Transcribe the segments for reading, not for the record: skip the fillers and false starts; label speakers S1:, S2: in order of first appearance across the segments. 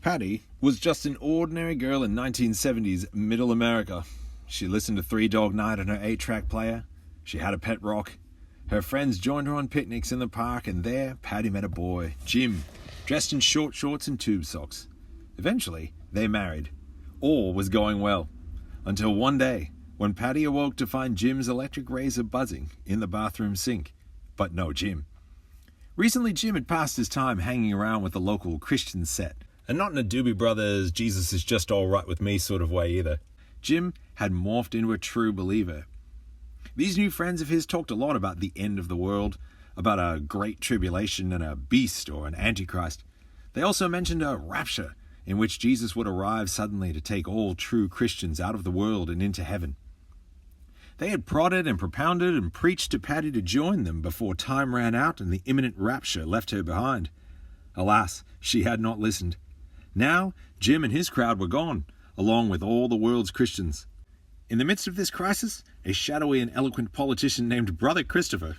S1: Patty was just an ordinary girl in 1970s middle America. She listened to Three Dog Night on her 8-track player. She had a pet rock. Her friends joined her on picnics in the park, and there Patty met a boy, Jim, dressed in short shorts and tube socks. Eventually, they married. All was going well. Until one day, when Patty awoke to find Jim's electric razor buzzing in the bathroom sink. But no Jim. Recently, Jim had passed his time hanging around with the local Christian set. And not in a Doobie Brothers, Jesus is just all right with me sort of way either. Jim had morphed into a true believer. These new friends of his talked a lot about the end of the world, about a great tribulation and a beast or an antichrist. They also mentioned a rapture, in which Jesus would arrive suddenly to take all true Christians out of the world and into heaven. They had prodded and propounded and preached to Patty to join them before time ran out and the imminent rapture left her behind. Alas, she had not listened. Now, Jim and his crowd were gone, along with all the world's Christians. In the midst of this crisis, a shadowy and eloquent politician named Brother Christopher,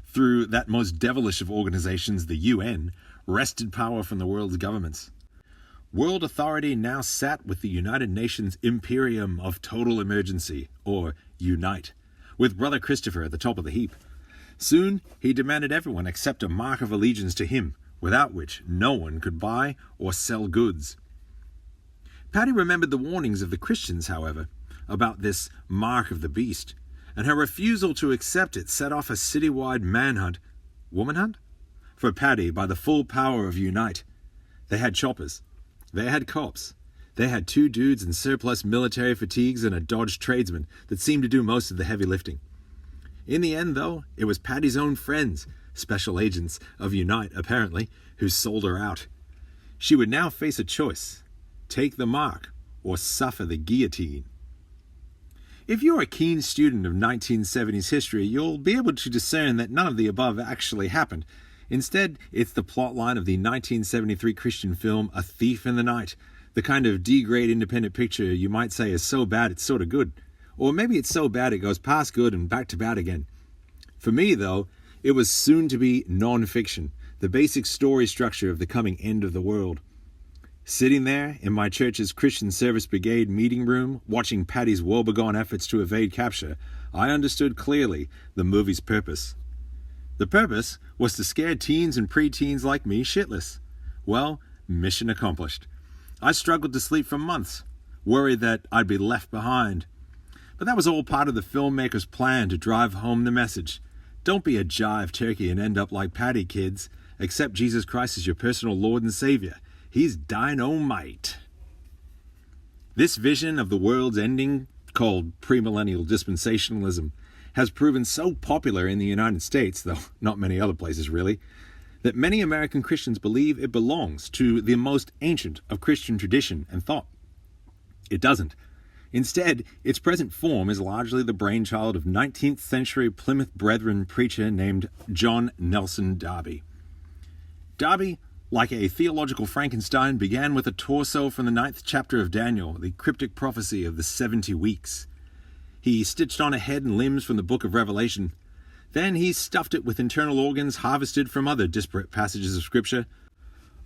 S1: through that most devilish of organizations, the UN, wrested power from the world's governments. World authority now sat with the United Nations Imperium of Total Emergency, or UNITE, with Brother Christopher at the top of the heap. Soon, he demanded everyone accept a mark of allegiance to him, without which no one could buy or sell goods. Patty remembered the warnings of the Christians, however, about this mark of the beast, and her refusal to accept it set off a citywide manhunt, woman hunt, for Patty by the full power of UNITE. They had choppers. They had cops. They had 2 dudes in surplus military fatigues and a Dodge tradesman that seemed to do most of the heavy lifting. In the end, though, it was Patty's own friends, special agents of UNITE apparently, who sold her out. She would now face a choice: take the mark or suffer the guillotine. If you're a keen student of 1970s history, you'll be able to discern that none of the above actually happened. Instead, it's the plotline of the 1973 Christian film A Thief in the Night, the kind of D-grade independent picture you might say is so bad it's sort of good. Or maybe it's so bad it goes past good and back to bad again. For me, though, it was soon to be non-fiction, the basic story structure of the coming end of the world. Sitting there in my church's Christian Service Brigade meeting room, watching Patty's woebegone efforts to evade capture, I understood clearly the movie's purpose. The purpose was to scare teens and preteens like me shitless. Well, mission accomplished. I struggled to sleep for months, worried that I'd be left behind. But that was all part of the filmmaker's plan to drive home the message. Don't be a jive turkey and end up like Patty, kids. Accept Jesus Christ as your personal Lord and Savior. He's dynamite. This vision of the world's ending, called premillennial dispensationalism, has proven so popular in the United States, though not many other places really, that many American Christians believe it belongs to the most ancient of Christian tradition and thought. It doesn't. Instead, its present form is largely the brainchild of 19th century Plymouth Brethren preacher named John Nelson Darby. Darby, like a theological Frankenstein, began with a torso from the 9th chapter of Daniel, the cryptic prophecy of the 70 weeks. He stitched on a head and limbs from the book of Revelation. Then he stuffed it with internal organs harvested from other disparate passages of Scripture.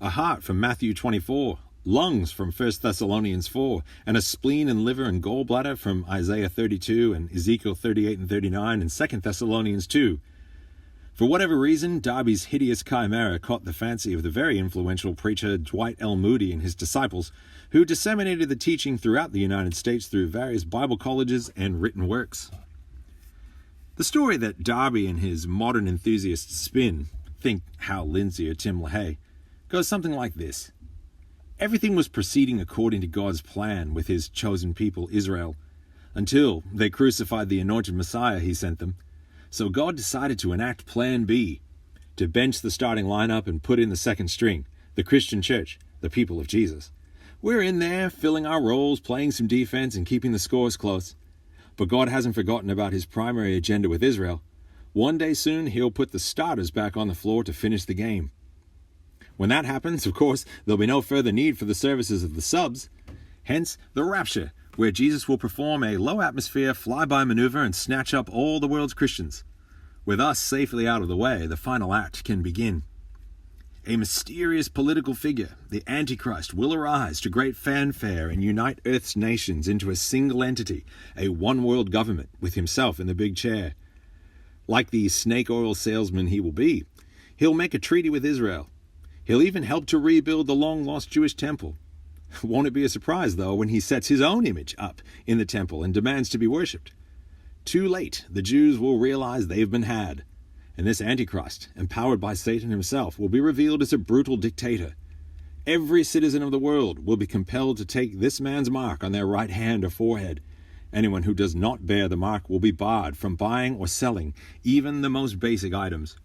S1: A heart from Matthew 24, lungs from 1 Thessalonians 4, and a spleen and liver and gallbladder from Isaiah 32 and Ezekiel 38 and 39 and 2 Thessalonians 2. For whatever reason, Darby's hideous chimera caught the fancy of the very influential preacher Dwight L. Moody and his disciples, who disseminated the teaching throughout the United States through various Bible colleges and written works. The story that Darby and his modern enthusiasts spin, think Hal Lindsey or Tim LaHaye, goes something like this. Everything was proceeding according to God's plan with his chosen people Israel, until they crucified the anointed Messiah he sent them. So God decided to enact Plan B, to bench the starting lineup and put in the second string, the Christian church, the people of Jesus. We're in there, filling our roles, playing some defense and keeping the scores close. But God hasn't forgotten about his primary agenda with Israel. One day soon, he'll put the starters back on the floor to finish the game. When that happens, of course, there'll be no further need for the services of the subs. Hence, the rapture, where Jesus will perform a low-atmosphere fly-by maneuver and snatch up all the world's Christians. With us safely out of the way, the final act can begin. A mysterious political figure, the Antichrist, will arise to great fanfare and unite Earth's nations into a single entity, a one-world government with himself in the big chair. Like the snake oil salesman he will be, he'll make a treaty with Israel. He'll even help to rebuild the long-lost Jewish temple. Won't it be a surprise, though, when he sets his own image up in the temple and demands to be worshipped? Too late, the Jews will realize they've been had. And this Antichrist, empowered by Satan himself, will be revealed as a brutal dictator. Every citizen of the world will be compelled to take this man's mark on their right hand or forehead. Anyone who does not bear the mark will be barred from buying or selling even the most basic items.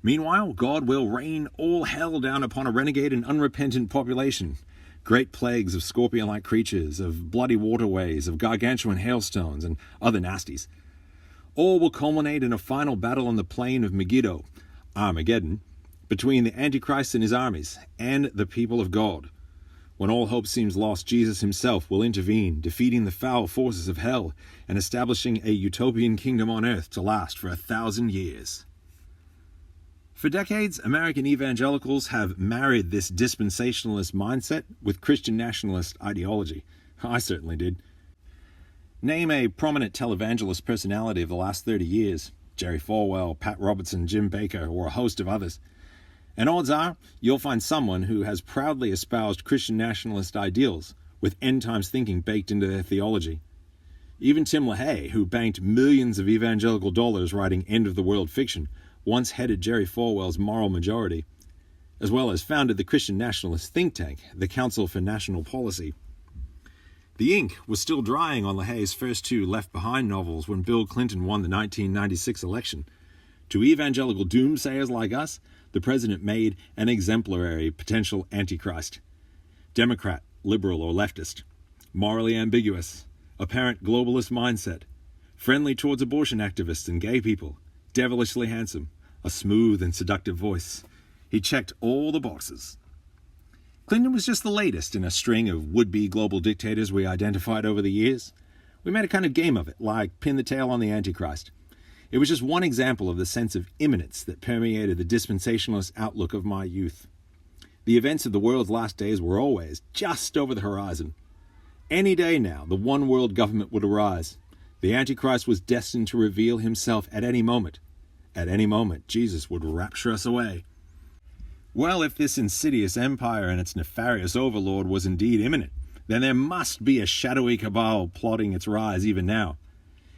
S1: Meanwhile, God will rain all hell down upon a renegade and unrepentant population. Great plagues of scorpion-like creatures, of bloody waterways, of gargantuan hailstones, and other nasties. All will culminate in a final battle on the plain of Megiddo, Armageddon, between the Antichrist and his armies, and the people of God. When all hope seems lost, Jesus himself will intervene, defeating the foul forces of hell and establishing a utopian kingdom on earth to last for 1,000 years. For decades, American evangelicals have married this dispensationalist mindset with Christian nationalist ideology. I certainly did. Name a prominent televangelist personality of the last 30 years, Jerry Falwell, Pat Robertson, Jim Baker, or a host of others. And odds are, you'll find someone who has proudly espoused Christian nationalist ideals, with end-times thinking baked into their theology. Even Tim LaHaye, who banked millions of evangelical dollars writing end-of-the-world fiction, once headed Jerry Falwell's moral majority, as well as founded the Christian nationalist think tank, the Council for National Policy. The ink was still drying on LaHaye's first two Left Behind novels when Bill Clinton won the 1996 election. To evangelical doomsayers like us, the president made an exemplary potential antichrist. Democrat, liberal, or leftist. Morally ambiguous. Apparent globalist mindset. Friendly towards abortion activists and gay people. Devilishly handsome. A smooth and seductive voice. He checked all the boxes. Clinton was just the latest in a string of would-be global dictators we identified over the years. We made a kind of game of it, like pin the tail on the Antichrist. It was just one example of the sense of imminence that permeated the dispensationalist outlook of my youth. The events of the world's last days were always just over the horizon. Any day now, the one world government would arise. The Antichrist was destined to reveal himself at any moment. At any moment, Jesus would rapture us away. Well, if this insidious empire and its nefarious overlord was indeed imminent, then there must be a shadowy cabal plotting its rise even now.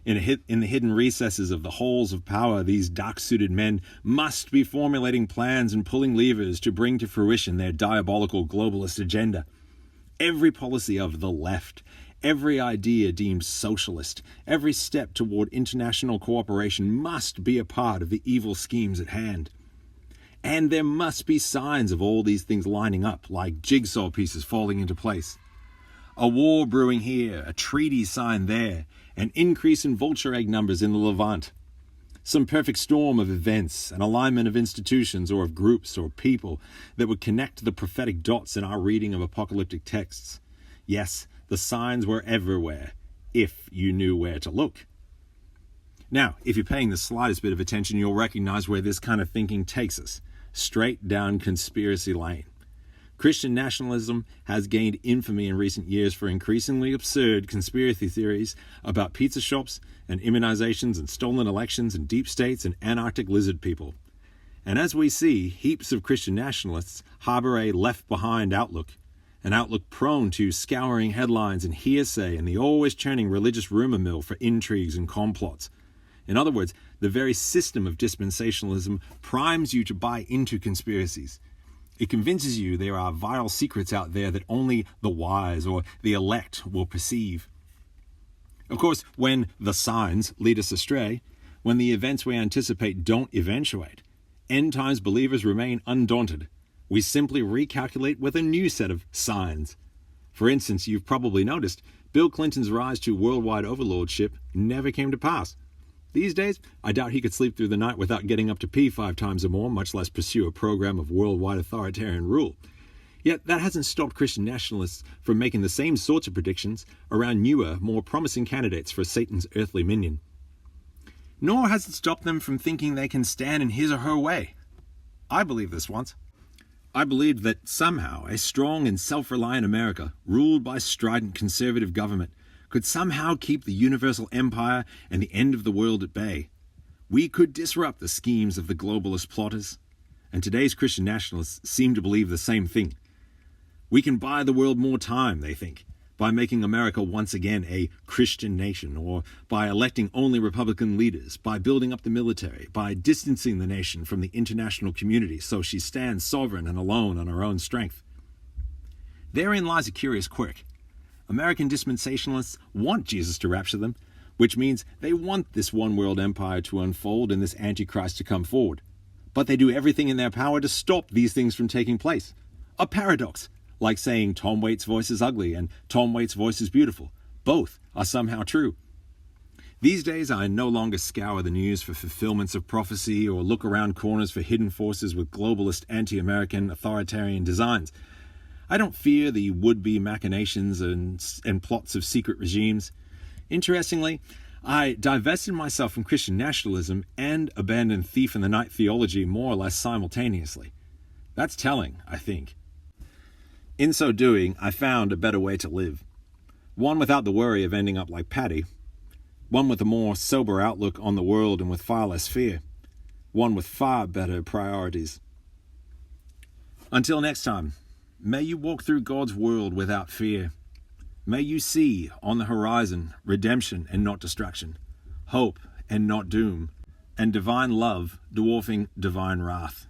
S1: In the hidden recesses of the halls of power, these dark-suited men must be formulating plans and pulling levers to bring to fruition their diabolical globalist agenda. Every policy of the left, every idea deemed socialist, every step toward international cooperation must be a part of the evil schemes at hand. And there must be signs of all these things lining up, like jigsaw pieces falling into place. A war brewing here, a treaty signed there, an increase in vulture egg numbers in the Levant. Some perfect storm of events, an alignment of institutions or of groups or people that would connect the prophetic dots in our reading of apocalyptic texts. Yes, the signs were everywhere, if you knew where to look. Now, if you're paying the slightest bit of attention, you'll recognize where this kind of thinking takes us. Straight down conspiracy lane. Christian nationalism has gained infamy in recent years for increasingly absurd conspiracy theories about pizza shops and immunizations and stolen elections and deep states and Antarctic lizard people. And as we see, heaps of Christian nationalists harbor a left-behind outlook, an outlook prone to scouring headlines and hearsay and the always churning religious rumor mill for intrigues and complots. In other words, the very system of dispensationalism primes you to buy into conspiracies. It convinces you there are vile secrets out there that only the wise or the elect will perceive. Of course, when the signs lead us astray, when the events we anticipate don't eventuate, end times believers remain undaunted. We simply recalculate with a new set of signs. For instance, you've probably noticed Bill Clinton's rise to worldwide overlordship never came to pass. These days, I doubt he could sleep through the night without getting up to pee 5 times or more, much less pursue a program of worldwide authoritarian rule. Yet that hasn't stopped Christian nationalists from making the same sorts of predictions around newer, more promising candidates for Satan's earthly minion. Nor has it stopped them from thinking they can stand in his or her way. I believed this once. I believed that somehow a strong and self-reliant America, ruled by strident conservative government, could somehow keep the universal empire and the end of the world at bay. We could disrupt the schemes of the globalist plotters. And today's Christian nationalists seem to believe the same thing. We can buy the world more time, they think, by making America once again a Christian nation, or by electing only Republican leaders, by building up the military, by distancing the nation from the international community so she stands sovereign and alone on her own strength. Therein lies a curious quirk. American dispensationalists want Jesus to rapture them, which means they want this one world empire to unfold and this Antichrist to come forward. But they do everything in their power to stop these things from taking place. A paradox, like saying Tom Waits' voice is ugly and Tom Waits' voice is beautiful. Both are somehow true. These days, I no longer scour the news for fulfillments of prophecy or look around corners for hidden forces with globalist, anti-American, authoritarian designs. I don't fear the would-be machinations and plots of secret regimes. Interestingly, I divested myself from Christian nationalism and abandoned thief-in-the-night theology more or less simultaneously. That's telling, I think. In so doing, I found a better way to live. One without the worry of ending up like Patty. One with a more sober outlook on the world and with far less fear. One with far better priorities. Until next time, may you walk through God's world without fear. May you see on the horizon redemption and not destruction, hope and not doom, and divine love dwarfing divine wrath.